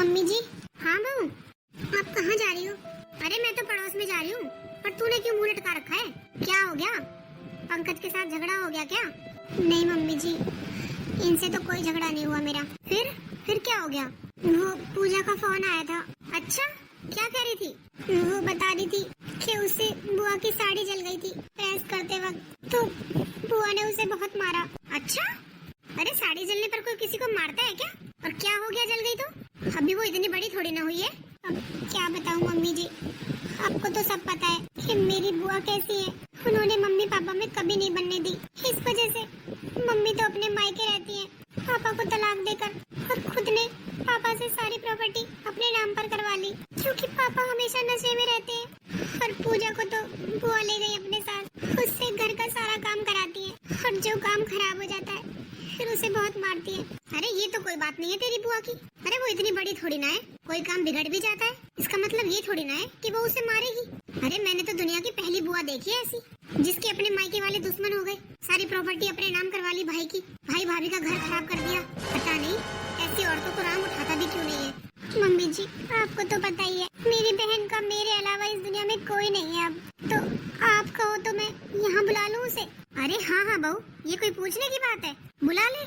Mummy जी। हाँ बहू, आप कहाँ जा रही हो? अरे मैं तो पड़ोस में जा रही हूँ। पर तूने क्यों मुंह लटका रखा है? क्या हो गया? पंकज के साथ झगड़ा हो गया क्या? नहीं मम्मी जी, इनसे तो कोई झगड़ा नहीं हुआ मेरा। फिर क्या हो गया? वो पूजा का फोन आया था। अच्छा, क्या कह रही थी? वो बता रही थी कि उससे बुआ की साड़ी जल गई थी प्रेस करते वक्त, तो बुआ ने उसे बहुत मारा। अच्छा, अरे साड़ी जलने पर कोई किसी को मारता है क्या? और क्या हो गया, जल गई तो? अभी वो इतनी बड़ी थोड़ी ना हुई है। अब क्या बताऊं मम्मी जी, आपको तो सब पता है कि मेरी बुआ कैसी है। उन्होंने मम्मी पापा में कभी नहीं बनने दी। इस वजह से मम्मी तो अपने मायके रहती है, पापा को तलाक देकर, और खुद ने पापा से सारी प्रॉपर्टी अपने नाम पर करवा ली, क्योंकि पापा हमेशा नशे में रहते हैं। और पूजा को तो बुआ ले गई अपने साथ, उससे घर का सारा काम कराती है, और जो काम खराब हो जाता है फिर उसे बहुत मारती है। अरे ये तो कोई बात नहीं है तेरी बुआ की। अरे वो इतनी बड़ी थोड़ी ना है, कोई काम बिगड़ भी जाता है इसका मतलब ये थोड़ी ना है कि वो उसे मारेगी। अरे मैंने तो दुनिया की पहली बुआ देखी है ऐसी, जिसके अपने मायके वाले दुश्मन हो गए, सारी प्रॉपर्टी अपने नाम करवा ली भाई की, भाई भाभी का घर खराब कर दिया। पता नहीं ऐसी औरतों को राम उठाता भी क्यों नहीं है। मम्मी जी, आपको तो पता ही है मेरी बहन का मेरे अलावा इस दुनिया में कोई नहीं है। अब तो आप कहो तो मैं यहाँ बुला लूँ उसे? अरे हाँ हाँ बहू, ये कोई पूछने की बात है, बुला ले।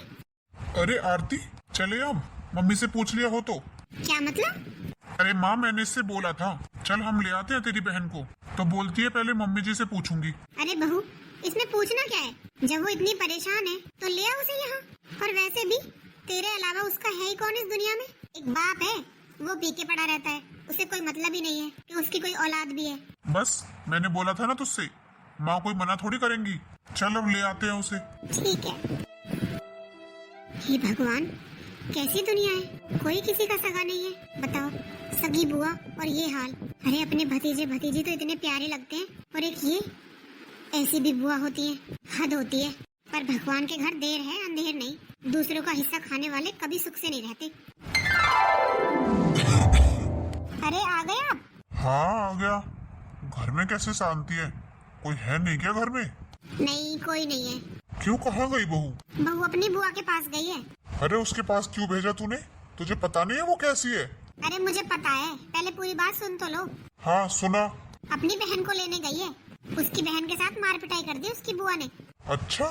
अरे आरती, चले अब, मम्मी से पूछ लिया हो तो। क्या मतलब? अरे माँ, मैंने इससे बोला था चल हम ले आते हैं तेरी बहन को, तो बोलती है पहले मम्मी जी से पूछूंगी। अरे बहू, इसमें पूछना क्या है? जब वो इतनी परेशान है तो ले आ उसे यहाँ। और वैसे भी तेरे अलावा उसका है ही कौन इस दुनिया में? एक बाप है, वो पी के पड़ा रहता है, उसे कोई मतलब ही नहीं है कि उसकी कोई औलाद भी है। बस मैंने बोला था ना तुझसे, माँ कोई मना थोड़ी करेंगी। चल अब ले आते हैं उसे। ठीक है। हे भगवान, कैसी दुनिया है, कोई किसी का सगा नहीं है। बताओ, सगी बुआ और ये हाल। अरे अपने भतीजे भतीजी तो इतने प्यारे लगते हैं, और एक ये ऐसी भी बुआ होती है, हद होती है। पर भगवान के घर देर है अंधेर नहीं, दूसरों का हिस्सा खाने वाले कभी सुख से नहीं रहते। अरे आ गए आप? हाँ आ गया। घर में कैसे शांति है? कोई है नहीं क्या घर में? नहीं, कोई नहीं है। क्यों, कहाँ गई बहू? बहू अपनी बुआ के पास गई है। अरे उसके पास क्यों भेजा तूने? तुझे पता नहीं है वो कैसी है? अरे मुझे पता है, पहले पूरी बात सुन तो लो। हाँ सुना। अपनी बहन को लेने गई है, उसकी बहन के साथ मार पिटाई कर दी उसकी बुआ ने। अच्छा।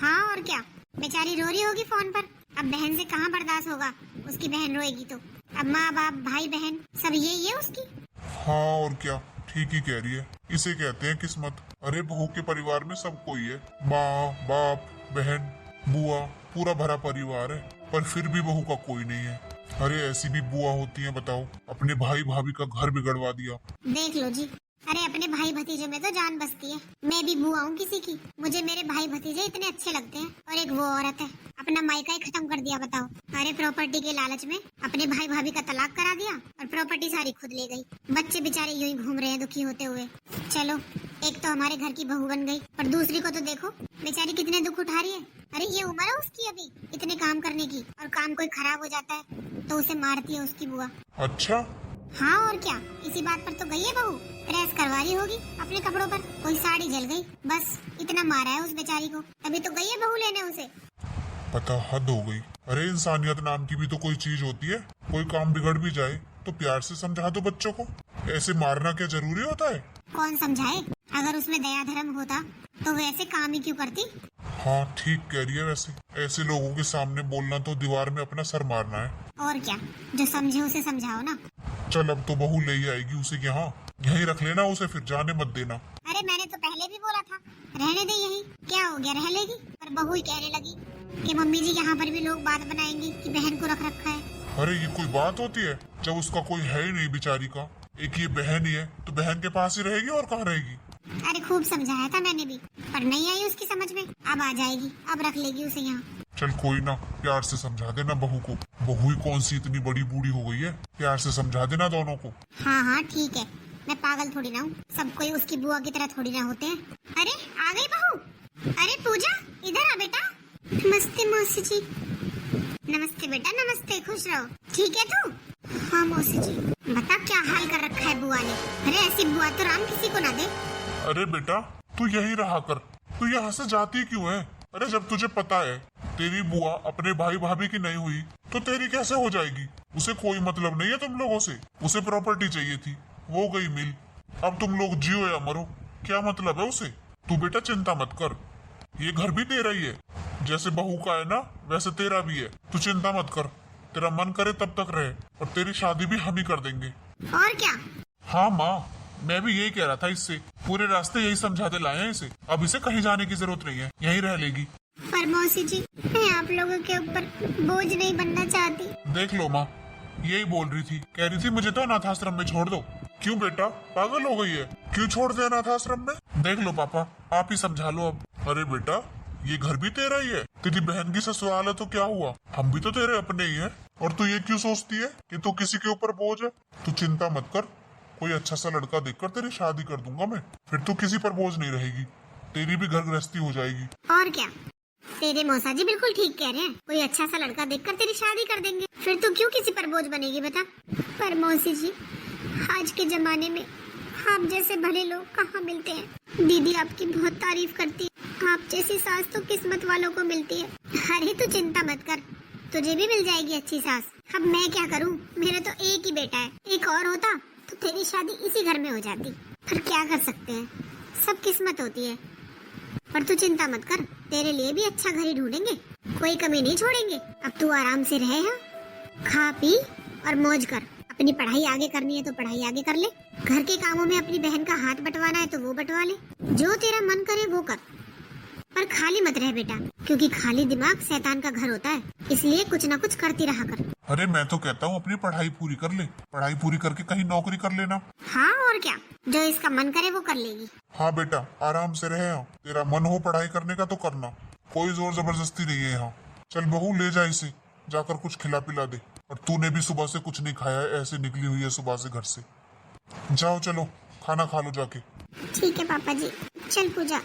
हाँ और क्या, बेचारी रो रही होगी फोन पर। अब बहन से कहाँ बर्दाश्त होगा, उसकी बहन रोएगी तो। अब माँ बाप भाई बहन सब यही है उसकी। हाँ और क्या, ठीक ही कह रही है, इसे कहते हैं किस्मत। अरे बहू के परिवार में सब कोई है, माँ बाप बहन बुआ, पूरा भरा परिवार है, पर फिर भी बहू का कोई नहीं है। अरे ऐसी भी बुआ होती है, बताओ, अपने भाई भाभी का घर बिगड़वा दिया। देख लो जी, अरे अपने भाई भतीजे में तो जान बसती है। मैं भी बुआ हूँ किसी की, मुझे मेरे भाई भतीजे इतने अच्छे लगते हैं, और एक वो औरत है, अपना मायका ही खत्म कर दिया। बताओ, अरे प्रॉपर्टी के लालच में अपने भाई भाभी का तलाक करा दिया, और प्रॉपर्टी सारी खुद ले गई। बच्चे बेचारे यूं ही घूम रहे हैं दुखी होते हुए। चलो, एक तो हमारे घर की बहू बन गई, और दूसरी को तो देखो बेचारी कितने दुख उठा रही है। अरे ये उम्र है उसकी अभी इतने काम करने की, और काम कोई खराब हो जाता है तो उसे मारती है उसकी बुआ। अच्छा। हाँ और क्या, इसी बात पर तो गई है बहू, प्रेस करवा रही होगी अपने कपड़ों पर, कोई साड़ी जल गई, बस इतना मारा है उस बेचारी को, तभी तो गई है बहू लेने उसे। पता, हद हो गई। अरे इंसानियत नाम की भी तो कोई चीज होती है, कोई काम बिगड़ भी जाए तो प्यार से समझा दो बच्चों को, ऐसे मारना क्या जरूरी होता है? कौन समझाए, अगर उसमें दया धर्म होता तो वो ऐसे काम ही क्यों करती। हाँ ठीक कह रही है, वैसे ऐसे लोगों के सामने बोलना तो दीवार में अपना सर मारना है। और क्या, जो समझे उसे समझाओ ना। चल अब तो बहू ले ही आएगी उसे, यहाँ यहीं रख लेना उसे, फिर जाने मत देना। अरे मैंने तो पहले भी बोला था रहने दे यहीं, क्या हो गया, रह लेगी। पर बहू ही कहने लगी कि मम्मी जी यहाँ पर भी लोग बात बनाएंगे कि बहन को रख रखा है। अरे ये कोई बात होती है, जब उसका कोई है ही नहीं बेचारी का, एक ये बहन ही है, तो बहन के पास ही रहेगी और कहाँ रहेगी। अरे खूब समझाया था मैंने भी, पर नहीं आई उसकी समझ में। अब आ जाएगी, अब रख लेगी उसे यहाँ। चल कोई ना, प्यार से समझा देना बहू को। बहू ही कौन सी इतनी बड़ी बूढ़ी हो गई है, प्यार से समझा देना दोनों को। हाँ हाँ ठीक है, मैं पागल थोड़ी ना हूँ, सब कोई उसकी बुआ की तरह थोड़ी ना होते हैं। अरे आ गई बहू। अरे पूजा, इधर आ बेटा। नमस्ते मौसी जी। नमस्ते बेटा नमस्ते, खुश रहो। ठीक है तू? हाँ मौसी जी। बता क्या हाल कर रखा है बुआ ने। अरे ऐसी बुआ तो राम किसी को ना दे। अरे बेटा तू यही रहा कर, तू यहाँ से जाती क्यों है? अरे जब तुझे पता है तेरी बुआ अपने भाई भाभी की नहीं हुई तो तेरी कैसे हो जाएगी? उसे कोई मतलब नहीं है तुम लोगों से। उसे प्रॉपर्टी चाहिए थी, वो गई मिल। अब तुम लोग जियो या मरो, क्या मतलब है उसे? तू बेटा चिंता मत कर, ये घर भी तेरा ही है। जैसे बहू का है ना, वैसे तेरा भी है। तू चिंता मत कर, तेरा मन करे तब तक रहे, और तेरी शादी भी हम ही कर देंगे। और क्या? हाँ माँ, मैं भी यही कह रहा था इससे। पूरे रास्ते यही समझाते लाए हैं इसे। अब इसे कहीं जाने की जरूरत नहीं है, यहीं रह लेगी। पर मौसी जी, मैं आप लोगों के ऊपर बोझ नहीं बनना चाहती। देख लो माँ, यही बोल रही थी, कह रही थी मुझे तो अनाथ आश्रम में छोड़ दो। क्यों बेटा, पागल हो गई है? क्यों छोड़ दे अनाथ आश्रम में? देख लो पापा, आप ही समझा लो अब। अरे बेटा, ये घर भी तेरा ही है। तेरी बहन की ससुराल है तो क्या हुआ, हम भी तो तेरे अपने ही हैं। और तू ये क्यों सोचती है कि तू किसी के ऊपर बोझ है? तू चिंता मत कर, कोई अच्छा सा लड़का देखकर तेरी शादी कर दूंगा मैं। फिर तू किसी पर बोझ नहीं रहेगी, तेरी भी घर गृहस्थी हो जाएगी। और क्या, तेरे मौसा जी बिल्कुल ठीक कह रहे हैं। कोई अच्छा सा लड़का देखकर तेरी शादी कर देंगे, फिर तू क्यों किसी पर बोझ बनेगी बता। पर मौसी जी, आज के जमाने में आप जैसे भले लोग कहाँ मिलते हैं। दीदी आपकी बहुत तारीफ करती है, आप जैसी सास तो किस्मत वालों को मिलती है। अरे तू चिंता मत कर, तुझे भी मिल जाएगी अच्छी सास। अब मैं क्या करूँ, मेरा तो एक ही बेटा है। एक और होता तो तेरी शादी इसी घर में हो जाती। पर क्या कर सकते हैं, सब किस्मत होती है। पर तू चिंता मत कर, तेरे लिए भी अच्छा घर ही ढूंढेंगे, कोई कमी नहीं छोड़ेंगे। अब तू आराम से रहे, हाँ, खा पी और मौज कर। अपनी पढ़ाई आगे करनी है तो पढ़ाई आगे कर ले, घर के कामों में अपनी बहन का हाथ बंटवाना है तो वो बंटवा ले, जो तेरा मन करे वो कर। पर खाली मत रह बेटा, क्योंकि खाली दिमाग शैतान का घर होता है, इसलिए कुछ ना कुछ करती रहा कर। अरे मैं तो कहता हूँ अपनी पढ़ाई पूरी कर ले, पढ़ाई पूरी करके कहीं नौकरी कर लेना। हाँ और क्या, जो इसका मन करे वो कर लेगी। हाँ बेटा, आराम से रहे। यहाँ तेरा मन हो पढ़ाई करने का तो करना, कोई जोर जबरदस्ती नहीं है यहाँ। चल बहू, ले जा इसे, जाकर कुछ खिला पिला दे। और तूने भी सुबह से कुछ नहीं खाया है, ऐसे निकली हुई है सुबह से घर से। जाओ चलो, खाना खा लो जाके। ठीक है पापा जी। चल पूजा,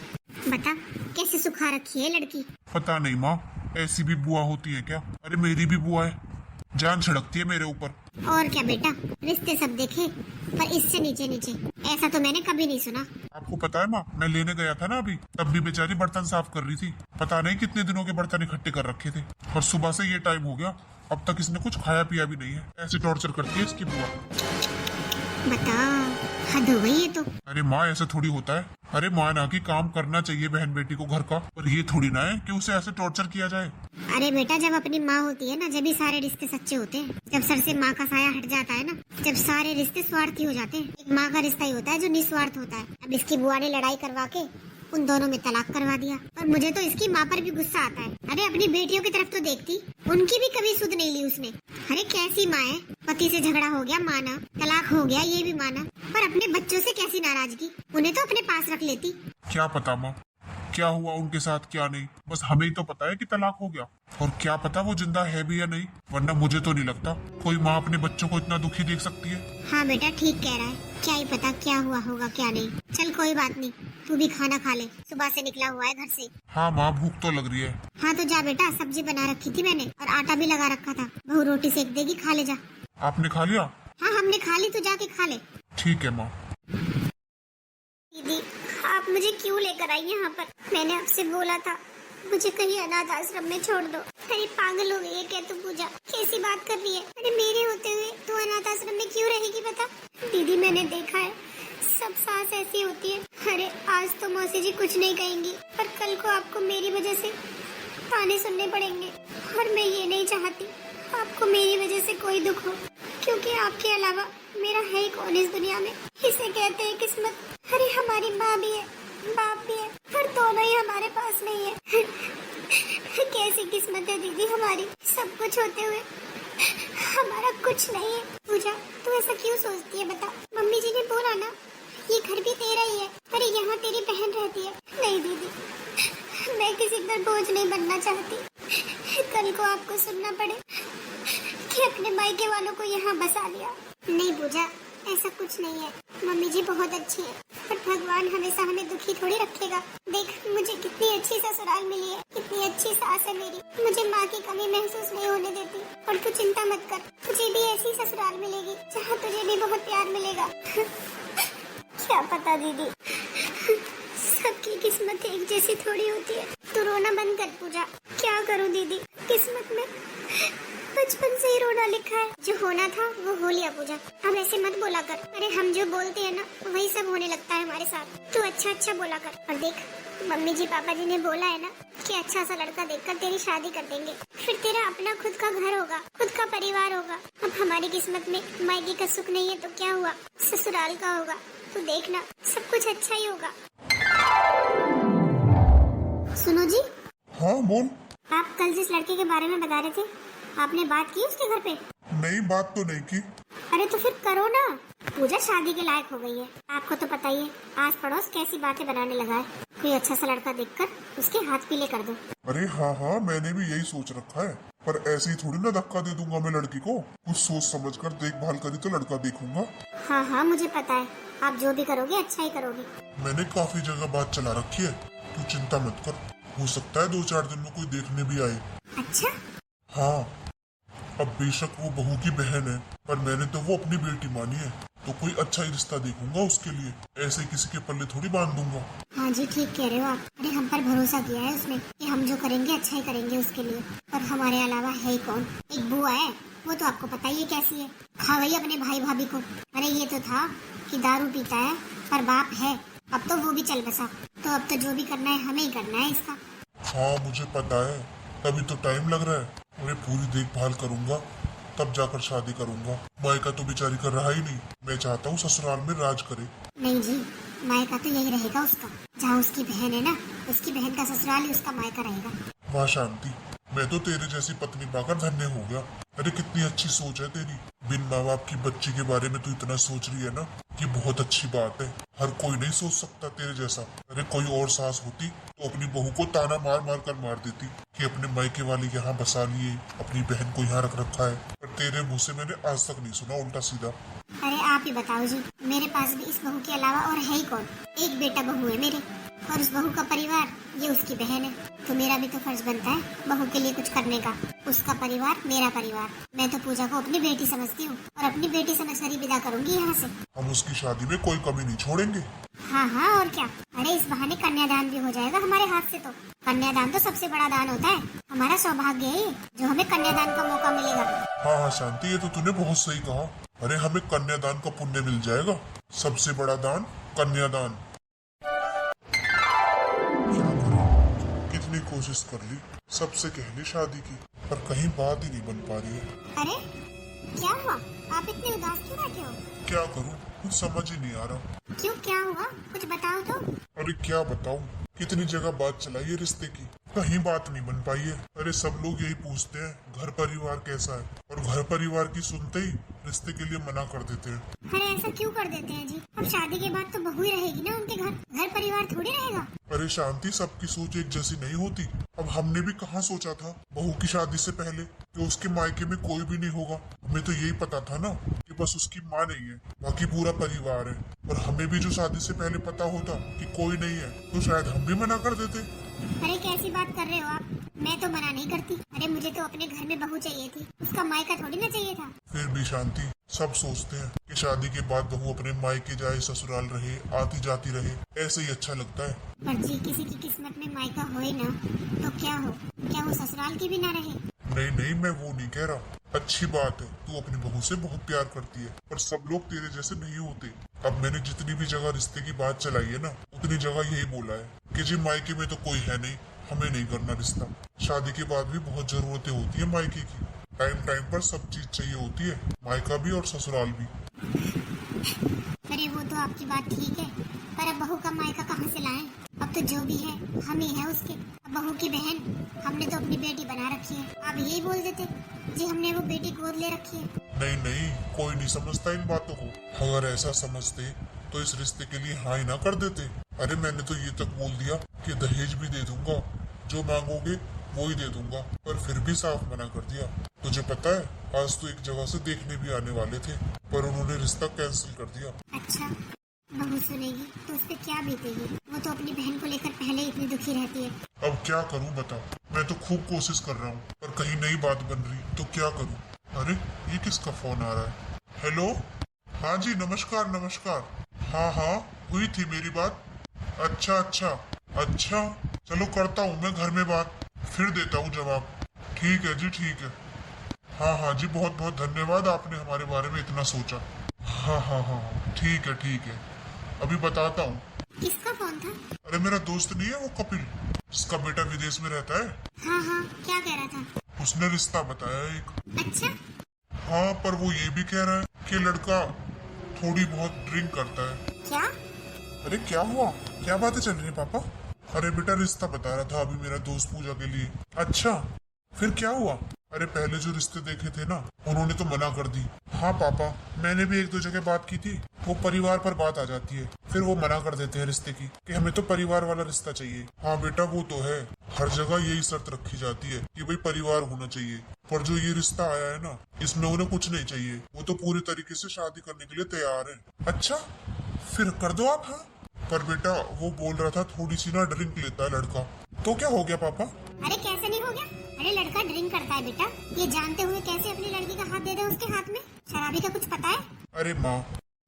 बता कैसे सुखा रखी है लड़की। पता नहीं माँ, ऐसी भी बुआ होती है क्या? अरे मेरी भी बुआ है, जान छिड़कती है मेरे ऊपर। और क्या बेटा, रिश्ते सब देखे पर इससे नीचे नीचे, ऐसा तो मैंने कभी नहीं सुना। आपको पता है माँ, मैं लेने गया था ना अभी, तब भी बेचारी बर्तन साफ कर रही थी। पता नहीं कितने दिनों के बर्तन इकट्ठे कर रखे थे, और सुबह से ये टाइम हो गया, अब तक इसने कुछ खाया पिया भी नहीं है। ऐसे टॉर्चर करती है इसकी बुआ। बता, हद हो गई है तो। अरे माँ, ऐसे थोड़ी होता है। अरे माँ ना कि काम करना चाहिए बहन बेटी को घर का, पर ये थोड़ी ना है कि उसे ऐसे टॉर्चर किया जाए। अरे बेटा, जब अपनी माँ होती है ना, जब ही सारे रिश्ते सच्चे होते हैं। जब सर से माँ का साया हट जाता है ना, जब सारे रिश्ते स्वार्थी हो जाते हैं। एक माँ का रिश्ता ही होता है जो निस्वार्थ होता है। अब इसकी बुआ ने लड़ाई करवा के उन दोनों में तलाक करवा दिया, और मुझे तो इसकी माँ पर भी गुस्सा आता है। अरे अपनी बेटियों की तरफ तो देखती, उनकी भी कभी सुध नहीं ली उसने। अरे कैसी माँ है, पति से झगड़ा हो गया माना, तलाक हो गया ये भी माना, पर अपने बच्चों से कैसी नाराजगी, उन्हें तो अपने पास रख लेती। क्या पता माँ, क्या हुआ उनके साथ क्या नहीं, बस हमें ही तो पता है कि तलाक हो गया, और क्या पता वो जिंदा है भी या नहीं। वरना मुझे तो नहीं लगता कोई माँ अपने बच्चों को इतना दुखी देख सकती है। हाँ बेटा ठीक कह रहा है, क्या ही पता क्या हुआ होगा क्या नहीं। चल कोई बात नहीं, तू भी खाना खा ले, सुबह से निकला हुआ है घर से। हाँ माँ, भूख तो लग रही है। हाँ तो जा बेटा, सब्जी बना रखी थी मैंने और आटा भी लगा रखा था, बहू रोटी सेक देगी, खा ले जा। आपने खा लिया? हाँ हमने खा ली, तू जाके खा ले। ठीक है माँ। दीदी, आप मुझे क्यों लेकर आई यहाँ पर? मैंने आपसे बोला था मुझे कहीं अनाथ आश्रम में छोड़ दो। अरे पागल हो गई है क्या तू पूजा, कैसी बात कर रही है? अरे मेरे होते हुए तू अनाथ आश्रम में क्यों रहेगी बता? दीदी मैंने देखा है, सब सास ऐसी होती है। अरे आज तो मौसी जी कुछ नहीं कहेंगी, पर कल को आपको मेरी वजह से ताने सुनने पड़ेंगे, और मैं ये नहीं चाहती आपको मेरी वजह से कोई दुख हो, क्योंकि आपके अलावा मेरा है ही कौन इस दुनिया में। इसे कहते हैं किस्मत। अरे हमारी माँ भी है, बाप भी है, पर दोनों ही हमारे पास नहीं है। कैसी किस्मत है दीदी हमारी, सब कुछ होते हुए हमारा कुछ नहीं है। पूजा तू ऐसा क्यों सोचती है बता? मम्मी जी ने बोला ना ये घर भी तेरा ही है। अरे यहाँ तेरी बहन रहती है। नहीं दीदी, मैं किसी पर बोझ नहीं बनना चाहती। कल को आपको सुनना पड़े कि अपने मायके वालों को यहाँ बसा लिया। नहीं पूजा, ऐसा कुछ नहीं है, मम्मी जी बहुत अच्छी है, पर भगवान हमेशा हमें दुखी थोड़ी रखेगा। देख मुझे कितनी अच्छी ससुराल मिली है, कितनी अच्छी सास है मेरी, मुझे माँ की कमी महसूस नहीं होने देती। और तू चिंता मत कर, तुझे भी ऐसी ससुराल मिलेगी जहाँ तुझे भी बहुत प्यार मिलेगा। क्या पता दीदी, सबकी किस्मत एक जैसी थोड़ी होती है। तू रोना बंद कर पूजा, क्या करूं दीदी, किस्मत में बचपन से ही रोना लिखा है। जो होना था वो हो लिया पूजा, अब ऐसे मत बोला कर। अरे हम जो बोलते हैं ना वही सब होने लगता है हमारे साथ। तू अच्छा अच्छा बोला कर। और देख, मम्मी जी पापा जी ने बोला है ना कि अच्छा सा लड़का देखकर तेरी शादी कर देंगे, फिर तेरा अपना खुद का घर होगा, खुद का परिवार होगा। अब हमारी किस्मत में मायके का सुख नहीं है तो क्या हुआ, ससुराल का होगा। तू देखना सब कुछ अच्छा ही होगा। सुनो जी। हाँ बोल। आप कल जिस लड़के के बारे में बता रहे थे, आपने बात की उसके घर पे? नहीं, बात तो नहीं की। अरे तो फिर करो ना, पूजा शादी के लायक हो गई है। आपको तो पता ही है आस पड़ोस कैसी बातें बनाने लगा है। कोई अच्छा सा लड़का देखकर उसके हाथ पीले कर दो। अरे हाँ, मैंने भी यही सोच रखा है, पर ऐसे ही थोड़ी ना धक्का दे दूंगा मैं लड़की को। कुछ सोच समझ कर देखभाल करी तो लड़का देखूंगा। हाँ मुझे पता है, आप जो भी करोगे अच्छा ही करोगे। मैंने काफी जगह बात चला रखी है, तू चिंता मत कर। हो सकता है 2-4 दिन में कोई देखने भी आए। अच्छा? हाँ, अब बेशक वो बहू की बहन है, पर मैंने तो वो अपनी बेटी मानी है, तो कोई अच्छा ही रिश्ता देखूंगा उसके लिए। ऐसे किसी के पल्ले थोड़ी बांध दूंगा। हाँ जी ठीक कह रहे हो आप। अरे हम पर भरोसा किया है उसने कि हम जो करेंगे अच्छा ही करेंगे उसके लिए। पर हमारे अलावा है ही कौन? एक बुआ है, वो तो आपको पता ही है कैसी है, खा गई अपने भाई भाभी को। अरे ये तो था कि दारू पीता है पर बाप है, अब तो वो भी चल बसा। तो अब तो जो भी करना है हमें ही करना है इसका। हाँ मुझे पता है, तभी तो टाइम लग रहा है। मैं पूरी देखभाल करूंगा, तब जाकर शादी करूंगा। मायका तो बेचारी कर रहा ही नहीं। मैं चाहता हूँ ससुराल में राज करे। नहीं जी, मायका तो यही रहेगा उसका। जहाँ उसकी बहन है ना, उसकी बहन का ससुराल ही उसका मायका रहेगा। वाह शांति, मैं तो तेरे जैसी पत्नी पाकर धन्य हो गया। अरे कितनी अच्छी सोच है तेरी। बिन माँ बाप की बच्ची के बारे में तू इतना सोच रही है ना, ये बहुत अच्छी बात है। हर कोई नहीं सोच सकता तेरे जैसा। अरे कोई और सास होती तो अपनी बहू को ताना मार मार कर मार देती कि अपने मायके वाले यहाँ बसा लिए, अपनी बहन को यहाँ रख रखा है। पर तेरे मुँह से मैंने आज तक नहीं सुना उल्टा सीधा। अरे आप ही बताओ जी, मेरे पास भी इस बहू के अलावा और है ही कौन? एक बेटा बहू है मेरे, और उस बहू का परिवार ये उसकी बहन है। तो मेरा भी तो फर्ज बनता है बहू के लिए कुछ करने का। उसका परिवार मेरा परिवार। मैं तो पूजा को अपनी बेटी समझती हूँ और अपनी बेटी समझकर ही विदा करूंगी यहाँ से। हम उसकी शादी में कोई कमी नहीं छोड़ेंगे। हाँ और क्या। अरे इस बहाने कन्यादान भी हो जाएगा हमारे हाथ से। तो कन्यादान तो सबसे बड़ा दान होता है। हमारा सौभाग्य है जो हमें कन्यादान का मौका मिलेगा। हाँ शांति, ये तो तूने बहुत सही कहा। अरे हमें कन्यादान का पुण्य मिल जाएगा। सबसे बड़ा दान कन्यादान। क्या करूं? कितनी कोशिश कर ली, सबसे कह ली शादी की, पर कहीं बात ही नहीं बन पा रही है। अरे क्या हुआ, आप इतने उदास क्यों बैठे हो? क्या करूं, कुछ समझ ही नहीं आ रहा। क्यों, क्या हुआ, कुछ बताओ तो। अरे क्या बताऊं, कितनी जगह बात चलाई है रिश्ते की, कहीं बात नहीं बन पाई है। अरे सब लोग यही पूछते हैं घर परिवार कैसा है, और घर परिवार की सुनते ही रिश्ते के लिए मना कर देते हैं। अरे ऐसा क्यों कर देते हैं जी? अब शादी के बाद तो बहू ही रहेगी ना उनके घर, घर परिवार थोड़ी रहेगा। अरे शांति, सबकी सोच एक जैसी नहीं होती। अब हमने भी कहाँ सोचा था बहू की शादी से पहले कि उसके मायके में कोई भी नहीं होगा। हमें तो यही पता था ना कि बस उसकी माँ नहीं है, बाकी पूरा परिवार है। और हमें भी जो शादी से पहले पता होता कि कोई नहीं है, तो शायद हम भी मना कर देते। अरे कैसी बात कर रहे हो आप? मैं तो मना नहीं करती। अरे मुझे तो अपने घर में बहू चाहिए थी, उसका मायका थोड़ी ना चाहिए था। फिर भी शांति, सब सोचते हैं कि शादी के बाद बहू अपने मायके जाए, ससुराल रहे, आती जाती रहे, ऐसे ही अच्छा लगता है। पर जी किसी की किस्मत में मायका हो ही ना तो क्या हो, क्या वो ससुराल की भी ना रहे? नहीं, मैं वो नहीं कह रहा। अच्छी बात है, तू अपनी बहू से बहुत प्यार करती है, पर सब लोग तेरे जैसे नहीं होते। अब मैंने जितनी भी जगह रिश्ते की बात चलाई है ना, उतनी जगह यही बोला है कि जी मायके में तो कोई है नहीं, हमें नहीं करना रिश्ता। शादी के बाद भी बहुत जरूरतें होती है मायके की। टाइम पर सब चीज चाहिए होती है, मायका भी और ससुराल भी। अरे वो तो आपकी बात ठीक है, पर अब बहू का मायका कहाँ से लाएं? अब तो जो भी है हम ही है उसके। अब बहू की बहन हमने तो अपनी बेटी बना रखी है। आप यही बोल देते जी हमने वो बेटी गोद ले रखी है। नहीं, कोई नहीं समझता इन बातों को। अगर ऐसा समझते तो इस रिश्ते के लिए हाँ ही ना कर देते। अरे मैंने तो ये तक बोल दिया कि दहेज भी दे दूंगा, जो मांगोगे वो ही दे दूंगा, पर फिर भी साफ मना कर दिया। तुझे पता है, आज तो एक जगह से देखने भी आने वाले थे, पर उन्होंने रिश्ता कैंसिल कर दिया। अच्छा, बहू सुनेगी तो उस पर क्या बीतेगी? वो तो अपनी बहन को लेकर पहले ही इतनी दुखी रहती है। अब क्या करूं बता, मैं तो खूब कोशिश कर रहा हूं, पर कहीं नई बात बन रही, तो क्या करूं? अरे ये किसका फोन आ रहा है? हेलो, हाँ जी नमस्कार। हाँ, हुई थी मेरी बात। अच्छा, चलो करता हूँ मैं घर में बात। फिर देता हूँ जवाब। ठीक है जी, ठीक है। हाँ हाँ जी, बहुत बहुत धन्यवाद, आपने हमारे बारे में इतना सोचा। हाँ हाँ हाँ हाँ, ठीक है ठीक है, अभी बताता हूँ। किसका फोन था? अरे मेरा दोस्त नहीं है वो कपिल, जिसका बेटा विदेश में रहता है। हाँ हाँ, क्या कह रहा था? उसने रिश्ता बताया एक। अच्छा, हाँ, पर वो ये भी कह रहा है कि लड़का थोड़ी बहुत ड्रिंक करता है। क्या? अरे क्या हुआ, क्या बातें चल रही है पापा? अरे बेटा रिश्ता बता रहा था अभी मेरा दोस्त पूजा के लिए। अच्छा, फिर क्या हुआ? अरे पहले जो रिश्ते देखे थे ना, उन्होंने तो मना कर दी। हाँ पापा, मैंने भी एक दो जगह बात की थी, वो परिवार पर बात आ जाती है, फिर वो मना कर देते हैं रिश्ते की कि हमें तो परिवार वाला रिश्ता चाहिए। हाँ बेटा वो तो है, हर जगह यही शर्त रखी जाती है कि भाई परिवार होना चाहिए, पर जो ये रिश्ता आया है ना, इसमें उन्हें कुछ नहीं चाहिए, वो तो पूरी तरीके से शादी करने के लिए तैयार है। अच्छा, फिर कर दो आप। हाँ, पर बेटा वो बोल रहा था थोड़ी सी ना ड्रिंक लेता है लड़का। तो क्या हो गया पापा? अरे कैसे नहीं हो गया? अरे लड़का ड्रिंक करता है बेटा, ये जानते हुए कैसे अपनी लड़की का हाथ दे दे उसके हाथ में? शराबी का कुछ पता है? अरे माँ,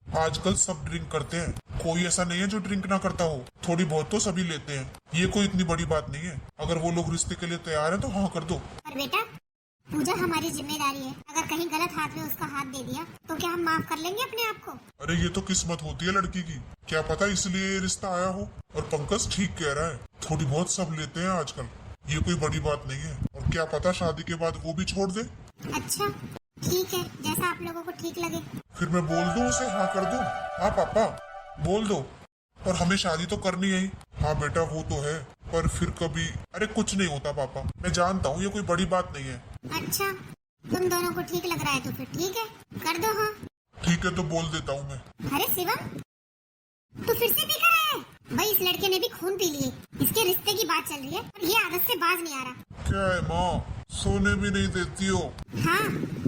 आजकल सब ड्रिंक करते हैं, कोई ऐसा नहीं है जो ड्रिंक ना करता हो, थोड़ी बहुत तो सभी लेते हैं, ये कोई इतनी बड़ी बात नहीं है। अगर वो लोग रिश्ते के लिए तैयार है तो हाँ कर दो। पर बेटा पूजा हमारी जिम्मेदारी है, अगर कहीं गलत हाथ में उसका हाथ दे दिया तो क्या हम माफ कर लेंगे अपने आप को? अरे ये तो किस्मत होती है लड़की की, क्या पता इसलिए ये रिश्ता आया हो। और पंकज ठीक कह रहा है, थोड़ी बहुत सब लेते हैं आजकल, ये कोई बड़ी बात नहीं है, और क्या पता शादी के बाद वो भी छोड़ दे। अच्छा ठीक है, जैसा आप लोगों को ठीक लगे। फिर मैं बोल दूं उसे हाँ कर दूं? हाँ पापा बोल दो, और हमें शादी तो करनी है ही। हाँ बेटा वो तो है, पर फिर कभी, अरे कुछ नहीं होता पापा, मैं जानता हूँ ये कोई बड़ी बात नहीं है। अच्छा, तुम दोनों को ठीक लग रहा है तो फिर ठीक है, कर दो। हाँ ठीक है तो बोल देता हूँ मैं। अरे शिवम, तू फिर से पी कर आया है? भाई इस लड़के ने भी खून पी लिए, इसके रिश्ते की बात चल रही है और ये आदत से बाज नहीं आ रहा। क्या है माँ, सोने भी नहीं देती हो? हाँ,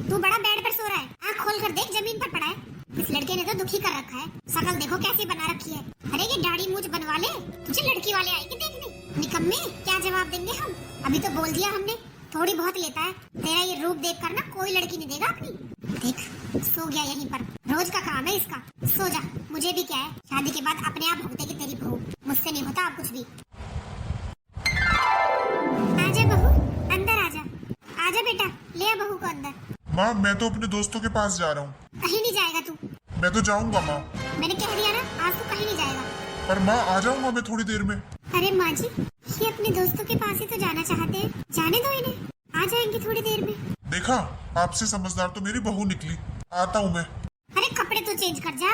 तू बड़ा बेड पर सो रहा है, आँख खोल कर देख जमीन पर पड़ा है। इस लड़के ने तो दुखी कर रखा है, शकल देखो कैसी बना रखी है। अरे ये दाढ़ी मूंछ बनवा ले, तुझे लड़की वाले आएंगे देखने। निकम्मे, क्या जवाब देंगे हम? अभी तो बोल दिया हमने, थोड़ी बहुत लेता है। तेरा ये रूप देख कर ना कोई लड़की नहीं देगा अपनी। देख सो गया यहीं पर, रोज का काम है इसका। सो जा, मुझे भी क्या है, शादी के बाद अपने आप भुगतेगी तेरी बहू, मुझसे नहीं होता अब कुछ भी। आजा बहू, अंदर आजा। आजा बेटा, ले आ बहू को अंदर। माँ मैं तो अपने दोस्तों के पास जा रहा हूँ। कहीं नहीं जाएगा तू। मैं तो जाऊंगा माँ। मैंने कह दिया ना, आज तू कहीं नहीं जाएगा। पर माँ आ जाऊंगा मैं थोड़ी देर में। अरे माँ जी, ये अपने दोस्तों के पास ही तो जाना चाहते हैं, जाने दो इन्हें, आ जाएंगे थोड़ी देर में। देखा, आपसे समझदार तो मेरी बहू निकली। आता हूँ मैं। अरे कपड़े तो चेंज कर जा।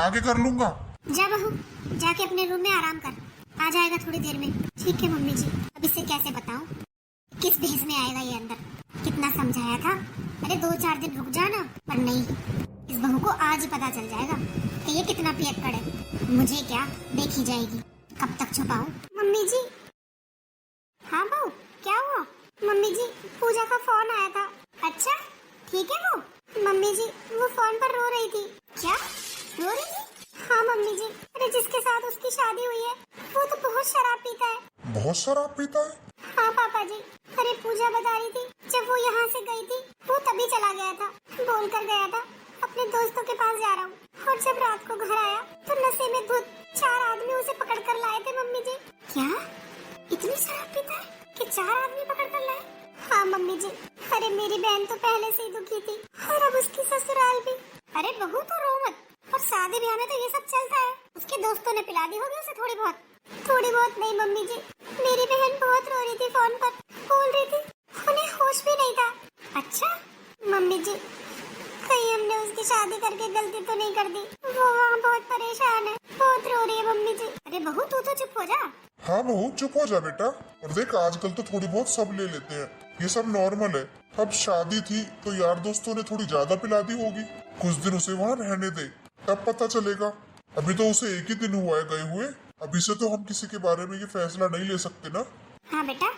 आगे कर लूंगा। जा बहू, जाके अपने रूम में आराम कर, आ जाएगा थोड़ी देर में। ठीक है मम्मी जी, अब इसे कैसे बताऊं किस भेष में आएगा ये अंदर। कितना समझाया था, अरे 2-4 दिन रुक जाना, पर नहीं, इस बहू को आज ही पता चल जाएगा कि ये कितना पियक्कड़ है। मुझे क्या, देखी जाएगी, कब तक छुपाऊं। मम्मी जी। हाँ बहू, क्या हुआ? मम्मी जी, पूजा का फोन आया था। अच्छा ठीक है वो? मम्मी जी वो फोन पर रो रही थी। क्या रो रही थी? हाँ मम्मी जी, अरे जिसके साथ उसकी शादी हुई है वो तो बहुत शराब पीता है। बहुत शराब पीता है? हाँ पापा जी, अरे पूजा बता रही थी जब वो यहाँ से गई थी वो तभी चला गया था, बोल कर गया था अपने दोस्तों के पास जा रहा हूँ, और जब रात को घर आया तो नशे में धुत 4 आदमी उसे पकड़ कर लाए थे। मम्मी जी। क्या इतनी शराब पीता है कि 4 आदमी पकड़ कर लाए? हाँ मम्मी जी, अरे मेरी बहन तो पहले से ही दुखी थी और अब उसकी ससुराल भी। अरे बहू तो रो मत, और शादी ब्याह में तो ये सब चलता है। उसके दोस्तों ने पिला दी होगी उसे थोड़ी बहुत। थोड़ी बहुत नहीं मम्मी जी, मेरी बहन बहुत रो रही थी, फोन पर बोल रही थी, उन्हें होश भी नहीं था। अच्छा मम्मी जी, कहीं हमने उसकी शादी करके गलती तो नहीं कर दी? वो वहाँ बहुत परेशान है, बहुत रो रही है मम्मी जी। अरे बहू तू तो चुप हो जा। हाँ बहू चुप हो जा बेटा। और देख आजकल तो थोड़ी बहुत सब ले लेते हैं, ये सब नॉर्मल है। अब शादी थी तो यार दोस्तों ने थोड़ी ज्यादा पिला दी होगी, कुछ दिन उसे वहाँ रहने दे, तब पता चलेगा। अभी तो उसे एक ही दिन हुआ है गए हुए, अभी से तो हम किसी के बारे में ये फैसला नहीं ले सकते ना। हाँ बेटा,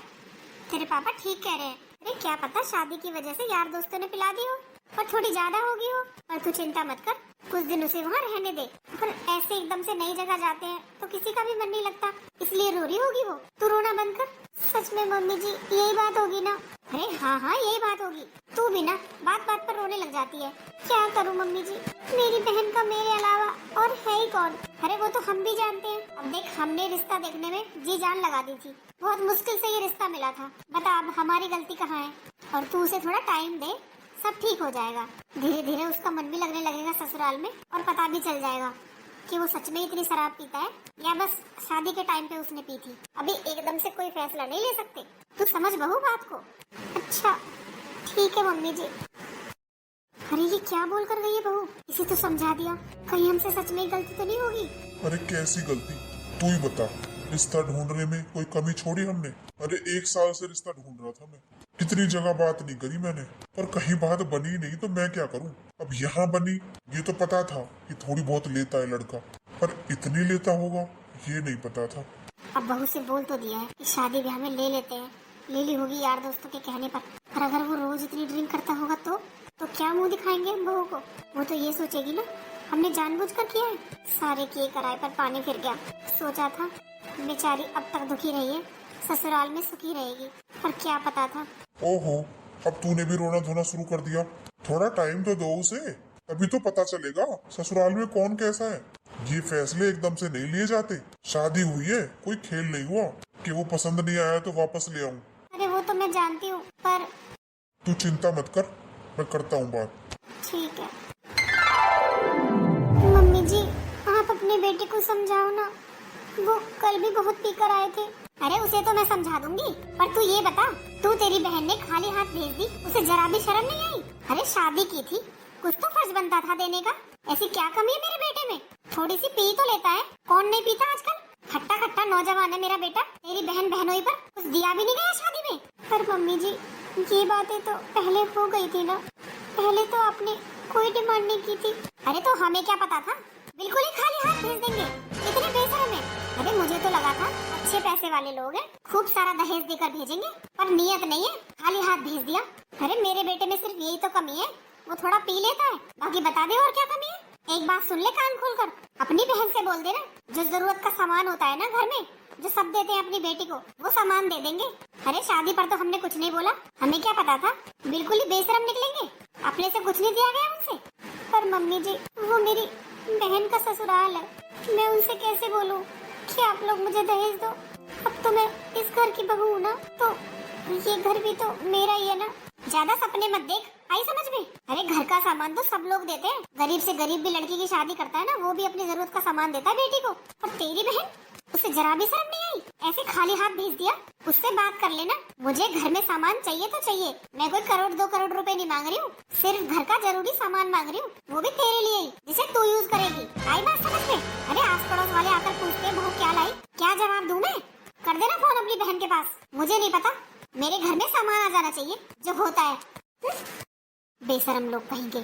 तेरे पापा ठीक कह रहे हैं। अरे क्या पता शादी की वजह से यार दोस्तों ने पिला दी हो। और थोड़ी ज्यादा होगी हो। पर तू चिंता मत कर, कुछ दिन उसे वहाँ रहने दे। पर ऐसे एकदम से नई जगह जाते हैं तो किसी का भी मन नहीं लगता, इसलिए रो रही होगी वो। तू रोना बंद कर। सच में मम्मी जी यही बात होगी ना? अरे हाँ हाँ यही बात होगी। तू भी ना बात बात पर रोने लग जाती है। क्या करूँ मम्मी जी, मेरी बहन का मेरे अलावा और है ही कौन? अरे वो तो हम भी जानते हैं। अब देख, हमने रिश्ता देखने में जी जान लगा दी थी, बहुत मुश्किल से ये रिश्ता मिला था। बता अब हमारी गलती कहाँ है? और तू उसे थोड़ा टाइम दे, सब ठीक हो जाएगा। धीरे धीरे उसका मन भी लगने लगेगा ससुराल में, और पता भी चल जाएगा कि वो सच में इतनी शराब पीता है या बस शादी के टाइम पे उसने पी थी। अभी एकदम से कोई फैसला नहीं ले सकते, तू समझ बहू बात को। अच्छा ठीक है मम्मी जी। अरे ये क्या बोल कर गई है बहू? इसे तो समझा दिया, कहीं हमसे सच में गलती तो नहीं होगी? अरे कैसी गलती, तू ही बता। रिश्ता ढूंढने में कोई कमी छोड़ी हमने? अरे 1 साल से रिश्ता ढूंढ रहा था मैं, कितनी जगह बात नहीं करी मैंने, पर कहीं बात बनी नहीं तो मैं क्या करूं? अब यहाँ बनी, ये तो पता था कि थोड़ी बहुत लेता है लड़का, पर इतनी लेता होगा ये नहीं पता था। अब बहू से बोल तो दिया है कि शादी ब्याह में ले लेते हैं, ले ली होगी यार दोस्तों के कहने पर अगर वो रोज इतनी ड्रिंक करता होगा तो क्या मुंह दिखाएंगे हम बहू को? वो तो ये सोचेगी ना हमने जानबूझकर किया है। सारे किए कराए पर पानी फिर गया। सोचा था बेचारी अब तक दुखी रही है, ससुराल में सुखी रहेगी, पर क्या पता था। ओहो, अब तूने भी रोना धोना शुरू कर दिया। थोड़ा टाइम तो दो उसे, तभी तो पता चलेगा ससुराल में कौन कैसा है। ये फैसले एकदम से नहीं लिए जाते। शादी हुई है, कोई खेल नहीं हुआ कि वो पसंद नहीं आया तो वापस ले आऊं। अरे वो तो मैं जानती हूँ, पर तू चिंता मत कर, मैं करता हूँ बात। ठीक है मम्मी जी, आप अपने बेटे को समझाओ ना, वो कल भी बहुत पीकर आए थे। अरे उसे तो मैं समझा दूंगी, पर तू ये बता, तू तेरी बहन ने खाली हाथ भेज दी, उसे जरा भी शर्म नहीं आई? अरे शादी की थी, कुछ तो फर्ज बनता था देने का। ऐसी क्या कमी है मेरे बेटे में? थोड़ी सी पी तो लेता है, कौन नहीं पीता आजकल? खट्टा खट्टा नौजवान है मेरा बेटा। तेरी बहन बहनोई पर कुछ दिया भी नहीं गया शादी में। पर मम्मी जी ये बातें तो पहले हो गई थी ना, पहले तो आपने कोई डिमांड नहीं की थी। अरे तो हमें क्या पता था, बिल्कुल ही खाली हाथ भेज देंगे, इतने बेशरम है। अरे मुझे तो लगा था अच्छे पैसे वाले लोग हैं, खूब सारा दहेज देकर भेजेंगे, पर नियत नहीं है, खाली हाथ भेज दिया। अरे मेरे बेटे में सिर्फ यही तो कमी है, वो थोड़ा पी लेता है, बाकी बता दे और क्या कमी है। एक बात सुन ले कान खोलकर, अपनी बहन से बोल देना, जो जरूरत का सामान होता है ना घर में, जो सब देते हैं अपनी बेटी को, वो सामान दे देंगे। अरे शादी पर तो हमने कुछ नहीं बोला, हमें क्या पता था, बिल्कुल ही बेशरम निकलेंगे, अपने से कुछ नहीं दिया गया उनसे। पर मम्मी जी वो मेरी बहन का ससुराल है, मैं उनसे कैसे बोलूं कि आप लोग मुझे दहेज दो? अब तो मैं इस घर की बहू हूँ ना, तो ये घर भी तो मेरा ही है ना। ज्यादा सपने मत देख, आई समझ में? अरे घर का सामान तो सब लोग देते हैं, गरीब से गरीब भी लड़की की शादी करता है ना, वो भी अपनी जरूरत का सामान देता है बेटी को। और तेरी बहन, उसे जरा भी शर्म नहीं आई, ऐसे खाली हाथ भेज दिया। उससे बात कर लेना, मुझे घर में सामान चाहिए तो चाहिए, मैं कोई 1-2 करोड़ रुपए नहीं मांग रही हूँ, सिर्फ घर का जरूरी सामान मांग रही हूँ, वो भी तेरे लिए ही, जिसे तू यूज करेगी। आई बात समझ में? अरे आस पड़ोस वाले आकर पूछते हैं बहू क्या लाई, क्या जवाब दूं मैं? कर देना फोन अपनी बहन के पास। मुझे नहीं पता, मेरे घर में सामान आ जाना चाहिए जो होता है। बेशरम लोग कहेंगे।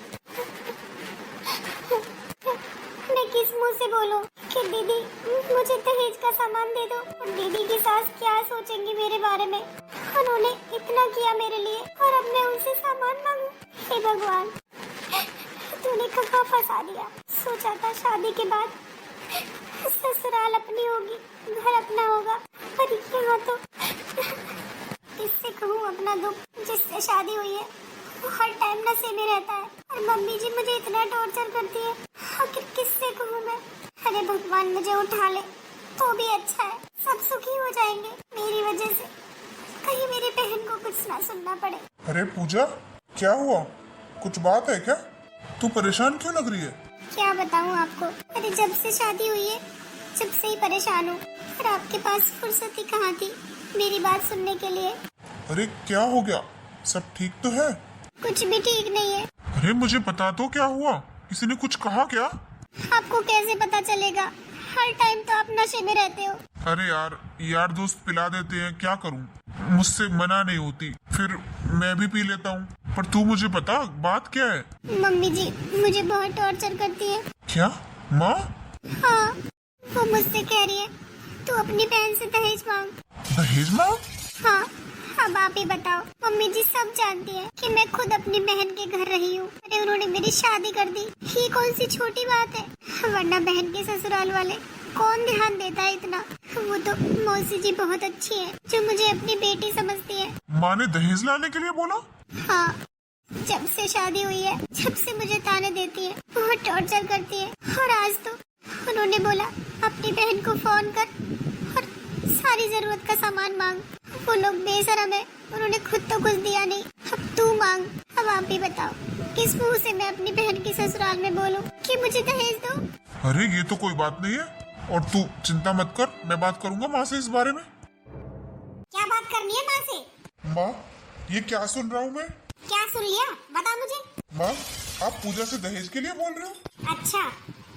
मैं किस मुंह से बोलूं कि दीदी मुझे दहेज का सामान दे दो, और दीदी की सास क्या सोचेंगी मेरे बारे में? उन्होंने इतना किया मेरे लिए और अब मैं उनसे सामान मांगू? हे भगवान, तूने कहाँ फंसा दिया। सोचा था शादी के बाद ससुराल अपनी होगी, घर अपना होगा, पर यहाँ तो किससे कहूँ अपना दुख? जिससे शादी हुई है वो हर टाइम नशे में रहता है, और मम्मी जी मुझे इतना टॉर्चर करती है, आखिर किससे कहूँ मैं? अरे भगवान मुझे उठा ले तो भी अच्छा है, सब सुखी हो जाएंगे मेरी वजह से, कहीं मेरी बहन को कुछ ना सुनना पड़े। अरे पूजा, क्या हुआ? कुछ बात है क्या? तू परेशान क्यों लग रही है? क्या बताऊँ आपको, अरे जब से शादी हुई है जब से ही परेशान हूँ, और आपके पास फुर्सत ही कहाँ थी मेरी बात सुनने के लिए। अरे क्या हो गया? सब ठीक तो है? कुछ भी ठीक नहीं है। अरे मुझे बता दो क्या हुआ, किसी ने कुछ कहा क्या? आपको कैसे पता चलेगा, हर टाइम तो आप नशे में रहते हो। अरे यार दोस्त पिला देते हैं, क्या करूं? मुझसे मना नहीं होती, फिर मैं भी पी लेता हूँ। पर तू मुझे बता बात क्या है? मम्मी जी मुझे बहुत टॉर्चर करती है। क्या माँ? हाँ, वो मुझसे कह रही है तू अपनी बहन से दहेज मांग। दहेज माँ? हाँ, अब अब आप ही बताओ। मम्मी जी सब जानती है कि मैं खुद अपनी बहन के घर रही हूँ। अरे उन्होंने मेरी शादी कर दी, ये कौन सी छोटी बात है। वरना बहन के ससुराल वाले कौन ध्यान देता है इतना। वो तो मौसी जी बहुत अच्छी है, जो मुझे अपनी बेटी समझती है। माँ ने दहेज लाने के लिए बोला? हाँ, जब से शादी हुई है, जब से मुझे ताने देती है, बहुत टॉर्चर करती है। और आज तो उन्होंने बोला अपनी बहन को फोन कर और सारी जरूरत का सामान मांग। वो लोग बेशरम है, उन्होंने खुद तो कुछ दिया नहीं, अब तू मांग। अब आप ही बताओ, किस मुंह से मैं अपनी बहन के ससुराल में बोलूं कि मुझे दहेज दो। अरे ये तो कोई बात नहीं है, और तू चिंता मत कर, मैं बात करूंगा माँ से इस बारे में। क्या बात करनी है माँ से? माँ, ये क्या सुन रहा हूँ मैं? क्या सुन लिया, बता मुझे। माँ, आप पूजा से दहेज के लिए बोल रहे हो? अच्छा,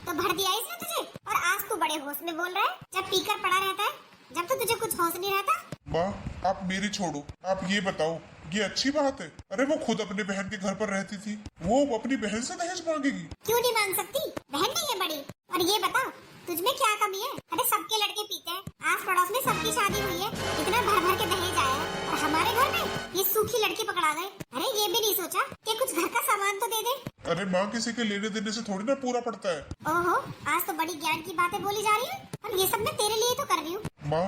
तो भर दिया इसने तुझे, और आज तू बड़े होश में बोल रहा है, जब पीकर पड़ा रहता है, जब तो तुझे कुछ होश नहीं रहता। माँ, आप मेरी छोड़ो, आप ये बताओ, ये अच्छी बात है? अरे वो खुद अपने बहन के घर पर रहती थी, वो अपनी बहन से दहेज मांगेगी? क्यों नहीं मांग सकती, बहन नहीं है बड़ी। और ये बता, तुझमें क्या कमी है? अरे सबके लड़के पीते हैं, आस पड़ोस में सबकी शादी हुई है, इतना भर भर के दहेज आया है, और हमारे घर में ये सूखी लड़की पकड़ा गए। अरे ये भी नहीं सोचा कि कुछ घर का सामान तो दे दे। अरे माँ, किसी के लेने देने से थोड़ी ना पूरा पड़ता है। ओहो, आज तो बड़ी ज्ञान की बातें बोली जा रही है, और ये सब मैं तेरे लिए तो कर रही हूँ। माँ,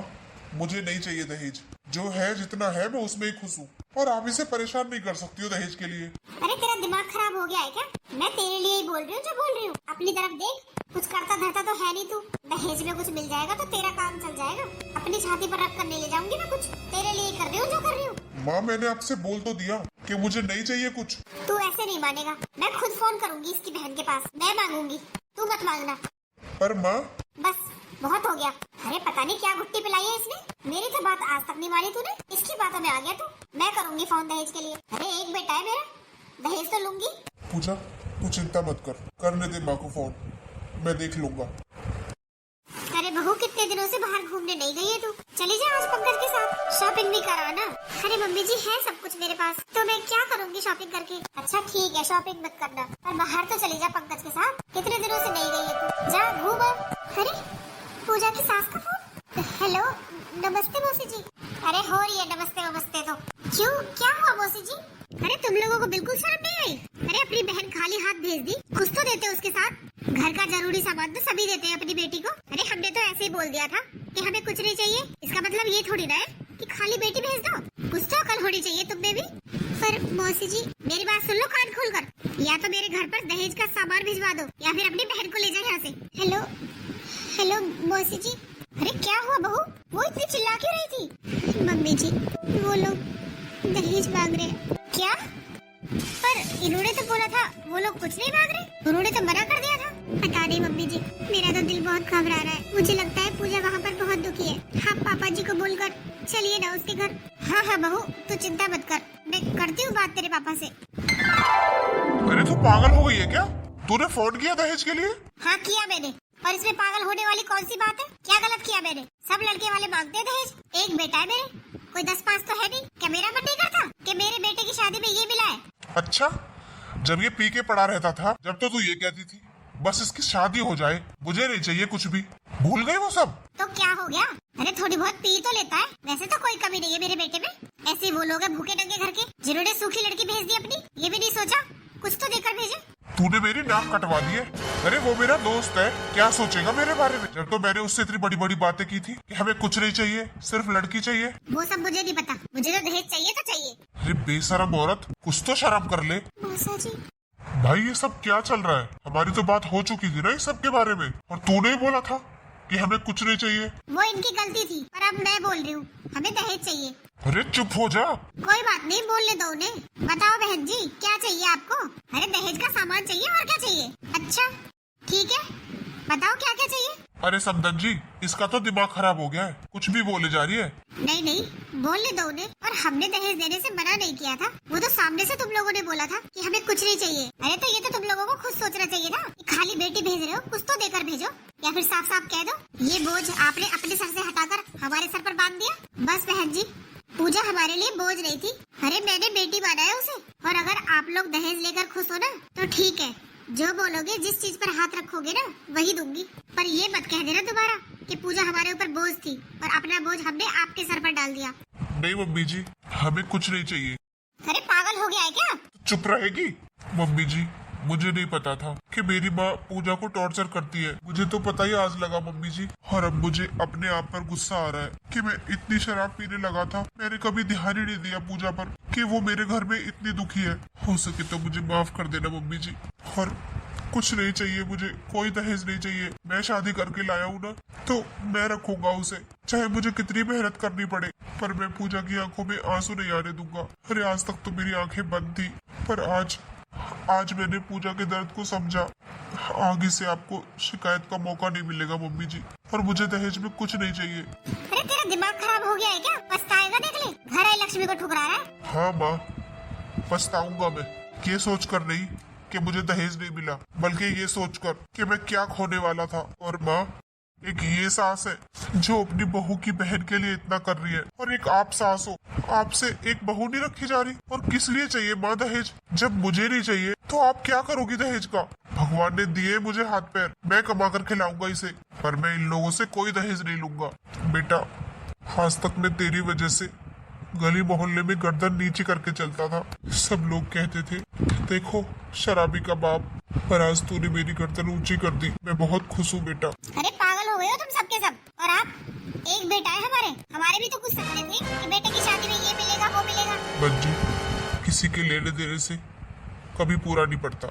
मुझे नहीं चाहिए दहेज, जो है जितना है मैं उसमें ही खुश हूँ, और आप इसे परेशान नहीं कर सकती हो दहेज के लिए। अरे तेरा दिमाग खराब हो गया है क्या? मैं तेरे लिए ही बोल रही हूँ जो बोल रही हूँ। अपनी तरफ देख, कुछ करता धरता तो है नहीं तू। दहेज में कुछ मिल जाएगा तो तेरा काम चल जाएगा। अपनी छाती पर रख कर नहीं ले जाऊंगी मैं कुछ, तेरे लिए कर रही हूँ जो कर रही हूँ। माँ, मैंने आपसे बोल तो दिया कि मुझे नहीं चाहिए कुछ। तू ऐसे नहीं मानेगा, मैं खुद फोन करूंगी इसकी बहन के पास, मैं मांगूंगी, तू मत मांगना। पर माँ, बस बहुत हो गया। अरे पता नहीं क्या गुट्टी पिलाई है इसने, मेरी तो बात आज तक नहीं मानी तूने, इसकी बातों में आ गया तू। मैं करूंगी फोन दहेज के लिए। अरे एक बेटा है मेरा, दहेज तो लूंगी। पूजा, तू चिंता मत कर, करने दे माँ को फोन, मैं देख लूंगा। अरे बहू, कितने दिनों से बाहर घूमने नहीं गई है तू? चली जा आज पंकज के साथ, शॉपिंग भी कराना। अरे मम्मी जी है सब कुछ मेरे पास, तो मैं क्या करूंगी शॉपिंग करके। अच्छा ठीक है, शॉपिंग मत करना, पर बाहर तो चली जा पंकज के साथ, कितने दिनों से नहीं गई है तू, जा घूम आ। अरे पूजा की सास का फोन। हेलो, नमस्ते मौसी जी। अरे हो रही है नमस्ते नमस्ते तो। क्यों, क्या हुआ मौसी जी? अरे तुम लोगों को बिल्कुल शर्म नहीं आई? अरे अपनी बहन खाली हाथ भेज दी, कुछ तो देते उसके साथ। घर का जरूरी सामान तो सभी देते हैं अपनी बेटी को। अरे हमने तो ऐसे ही बोल दिया था कि हमें कुछ नहीं चाहिए, इसका मतलब ये थोड़ी ना है कि खाली बेटी भेज दो, कुछ तो अकल होनी चाहिए तुम में भी। पर मौसी जी मेरी बात सुन लो कान खोल कर, या तो मेरे घर पर दहेज का सामान भिजवा दो, या फिर अपनी बहन को ले जाओ यहाँ से। हेलो हेलो मौसी जी। अरे क्या हुआ बहू, वो इतनी चिल्ला क्यों रही थी? मम्मी जी वो लोग दहेज मांग रहे हैं। क्या? पर इन्होंने तो बोला था वो लोग कुछ नहीं मांग रहे, उन्होंने तो मना कर दिया था। पता नहीं मम्मी जी, मेरा तो दिल बहुत घबरा रहा है, मुझे लगता है पूजा वहाँ पर बहुत दुखी है। हाँ पापा जी को बोलकर चलिए ना उसके घर। हाँ हाँ बहू, तू चिंता मत कर, मैं करती हूँ बात तेरे पापा से। अरे तू पागल हो गई है क्या? तूने फोन किया दहेज के लिए? हाँ किया मैंने, और इसमें पागल होने वाली कौन सी बात है? क्या गलत किया मैंने? सब लड़के वाले मांगते हैं दहेज, एक बेटा है मेरे, कोई 10-5 तो है नहीं। क्या मेरा मन नहीं करता कि मेरे बेटे की शादी में ये मिला है? अच्छा, जब ये पी के पड़ा रहता था, जब तो तू ये कहती थी बस इसकी शादी हो जाए, मुझे नहीं चाहिए कुछ भी, भूल गई वो सब? तो क्या हो गया? अरे थोड़ी बहुत पी तो लेता है, वैसे तो कोई कमी नहीं है मेरे बेटे में। ऐसे वो लोग हैं भूखे नंगे घर के, जिन्होंने सूखी लड़की भेज दी अपनी, ये भी नहीं सोचा कुछ तो देकर भेजे। तूने मेरी नाक कटवा दी है। अरे वो मेरा दोस्त है, क्या सोचेगा मेरे बारे में? जब तो मैंने उससे इतनी बड़ी बड़ी बातें की थी कि हमें कुछ नहीं चाहिए, सिर्फ लड़की चाहिए। वो सब मुझे नहीं पता, मुझे तो दहेज चाहिए तो चाहिए। अरे बेशरम औरत, कुछ तो शर्म कर ले। मौसा जी भाई ये सब क्या चल रहा है? हमारी तो बात हो चुकी थी ना इस सब के बारे में, और तूने ही बोला था कि हमें कुछ नहीं चाहिए। वो इनकी गलती थी, पर अब मैं बोल रही हूँ हमें दहेज चाहिए। अरे चुप हो जा। कोई बात नहीं, बोलने दो उन्हें। बताओ बहन जी क्या चाहिए आपको? अरे दहेज का सामान चाहिए, और क्या चाहिए? अच्छा ठीक है, बताओ क्या क्या चाहिए। अरे समदन जी, इसका तो दिमाग खराब हो गया है, कुछ भी बोले जा रही है। नहीं नहीं, बोलने दो उन्हें। और हमने दहेज देने से मना नहीं किया था, वो तो सामने से तुम लोगों ने बोला था कि हमें कुछ नहीं चाहिए। अरे तो ये तो तुम लोगों को खुद सोचना चाहिए था कि खाली बेटी भेज रहे हो, कुछ तो देकर भेजो, या फिर साफ साफ कह दो ये बोझ आपने अपने सर से हटाकर हमारे सर पर बांध दिया। बस बहन जी, पूजा हमारे लिए बोझ नहीं थी, अरे मैंने बेटी बनाया उसे। और अगर आप लोग दहेज लेकर खुश हो ना तो ठीक है, जो बोलोगे, जिस चीज पर हाथ रखोगे ना वही दूंगी। पर ये मत कह देना दोबारा कि पूजा हमारे ऊपर बोझ थी और अपना बोझ हमने आपके सर पर डाल दिया। नहीं मम्मी जी, हमें कुछ नहीं चाहिए। अरे पागल हो गया है क्या? चुप रहेगी? मम्मी जी, मुझे नहीं पता था कि मेरी माँ पूजा को टॉर्चर करती है। मुझे तो पता ही आज लगा मम्मी जी, और अब मुझे अपने आप पर गुस्सा आ रहा है कि मैं इतनी शराब पीने लगा था। मैंने कभी ध्यान ही नहीं दिया पूजा पर कि वो मेरे घर में इतनी दुखी है। हो सके तो मुझे माफ कर देना मम्मी जी, और कुछ नहीं चाहिए मुझे, कोई दहेज नहीं चाहिए। मैं शादी करके लाया हूँ ना, तो मैं रखूंगा उसे, चाहे मुझे कितनी मेहनत करनी पड़े, पर मैं पूजा की आंखों में आंसू नहीं आने दूंगा। अरे आज तक तो मेरी आंखें बंद थी, पर आज मैंने पूजा के दर्द को समझा। आगे से आपको शिकायत का मौका नहीं मिलेगा मम्मी जी, और मुझे दहेज में कुछ नहीं चाहिए। अरे तेरा दिमाग खराब हो गया है क्या? पछताएगा, देख ले घर आई लक्ष्मी को ठुकरा रहा है। हाँ माँ, पछताऊंगा मैं, ये सोच कर नहीं कि मुझे दहेज नहीं मिला, बल्कि ये सोचकर कि मैं क्या खोने वाला था। और माँ, एक ये सास है जो अपनी बहू की बहन के लिए इतना कर रही है, और एक आप सास हो, आपसे एक बहू नहीं रखी जा रही। और किस लिए चाहिए माँ दहेज? जब मुझे नहीं चाहिए तो आप क्या करोगी दहेज का? भगवान ने दिए मुझे हाथ पैर, मैं कमा कर खिलाऊंगा इसे, पर मैं इन लोगों से कोई दहेज नहीं लूंगा। बेटा, आज तक मैं तेरी वजह से गली मोहल्ले में गर्दन नीचे करके चलता था। सब लोग कहते थे देखो शराबी का बाप, पर आज तूने मेरी गर्दन ऊंची कर दी। मैं बहुत खुश हूँ बेटा। अरे पागल हो गए हो तुम सबके सब। और आप, एक बेटा है हमारे भी तो कुछ सपने थे कि बेटे की शादी में ये मिलेगा वो मिलेगा। बच्ची, किसी के लेने देने से कभी पूरा नहीं पड़ता,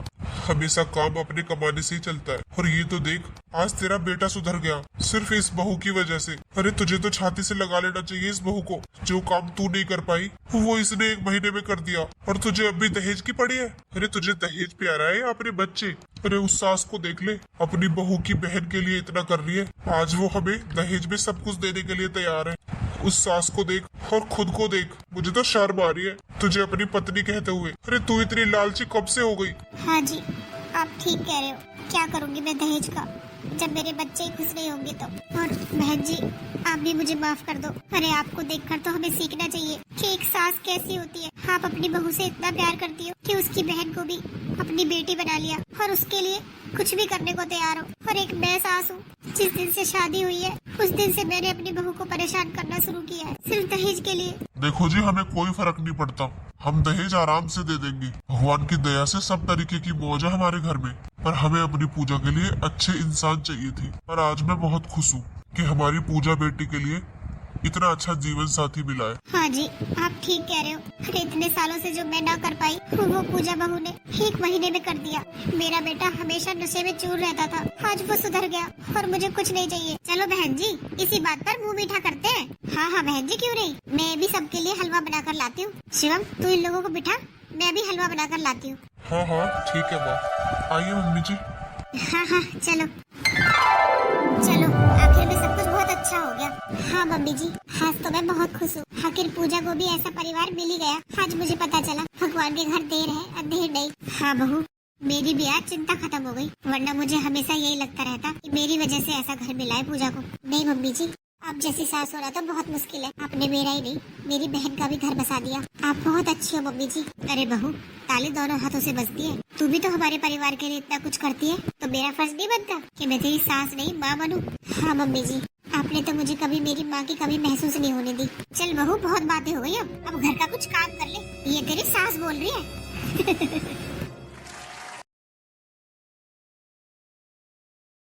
हमेशा काम अपने कमाने से ही चलता है। और ये तो देख, आज तेरा बेटा सुधर गया सिर्फ इस बहू की वजह से। अरे तुझे तो छाती से लगा लेना चाहिए इस बहू को, जो काम तू नहीं कर पाई वो इसने 1 महीने में कर दिया, और तुझे अब भी दहेज की पड़ी है। अरे तुझे दहेज प्यारा है या अपने बच्चे? अरे उस सास को देख ले, अपनी बहू की बहन के लिए इतना कर रही है, आज वो हमें दहेज में सब कुछ देने के लिए तैयार है। उस सास को देख और खुद को देख, मुझे तो शर्म आ रही है तुझे अपनी पत्नी कहते हुए। अरे तू इतनी लालची कब से हो गई? हाँ जी, आप ठीक कह रहे हो। क्या करूंगी मैं दहेज का, जब मेरे बच्चे ही खुश नहीं होंगे तो। और बहन जी, आप भी मुझे माफ कर दो। अरे आपको देखकर तो हमें सीखना चाहिए कि एक सास कैसी होती है। आप अपनी बहू से इतना प्यार करती हो कि उसकी बहन को भी अपनी बेटी बना लिया, और उसके लिए कुछ भी करने को तैयार हो। और एक मैं सास हूँ, जिस दिन से शादी हुई है उस दिन से मैंने अपनी बहू को परेशान करना शुरू किया है, सिर्फ दहेज के लिए। देखो जी, हमें कोई फर्क नहीं पड़ता, हम दहेज आराम से दे देंगे। भगवान की दया से सब तरीके की मौज है हमारे घर में, पर हमें अपनी पूजा के लिए अच्छे इंसान चाहिए थे। और आज मैं बहुत खुश हूँ कि हमारी पूजा बेटी के लिए इतना अच्छा जीवन साथी मिला है। हाँ जी, आप ठीक कह रहे हो। अरे इतने सालों से जो मैं ना कर पाई वो पूजा बहू ने 1 महीने में कर दिया। मेरा बेटा हमेशा नशे में चूर रहता था, आज वो सुधर गया और मुझे कुछ नहीं चाहिए। चलो बहन जी, इसी बात पर मुंह मीठा करते हैं। हाँ हाँ बहन जी, क्यों नहीं, मैं भी सबके लिए हलवा बनाकर लाती हूँ। शिवम, तू इन लोगों को बिठा, मैं भी हलवा बनाकर लाती हूँ। हाँ हाँ ठीक है माँ, आइए मम्मी जी। हाँ हाँ चलो चलो, आखिर में सब कुछ बहुत अच्छा हो गया। हाँ मम्मी जी, आज तो मैं बहुत खुश हूँ। आखिर पूजा को भी ऐसा परिवार मिल ही गया। आज मुझे पता चला भगवान के घर देर है अंधेर नहीं। हाँ बहू, मेरी भी आज चिंता खत्म हो गई, वरना मुझे हमेशा यही लगता रहता कि मेरी वजह से ऐसा घर मिला है पूजा को। नहीं मम्मी जी, आप जैसी सास होना तो बहुत मुश्किल है। आपने मेरा ही नहीं, मेरी बहन का भी घर बसा दिया। आप बहुत अच्छी हो मम्मी जी। अरे बहू, ताली दोनों हाथों से बजती है। तू भी तो हमारे परिवार के लिए इतना कुछ करती है, तो मेरा फर्ज नहीं बनता कि मैं तेरी सास नहीं माँ बनूं? हाँ मम्मी जी, आपने तो मुझे कभी मेरी माँ की कमी महसूस नहीं होने दी। चल बहू, बहुत बातें हो गई, अब घर का कुछ काम कर ले। ये तेरी सास बोल रही है।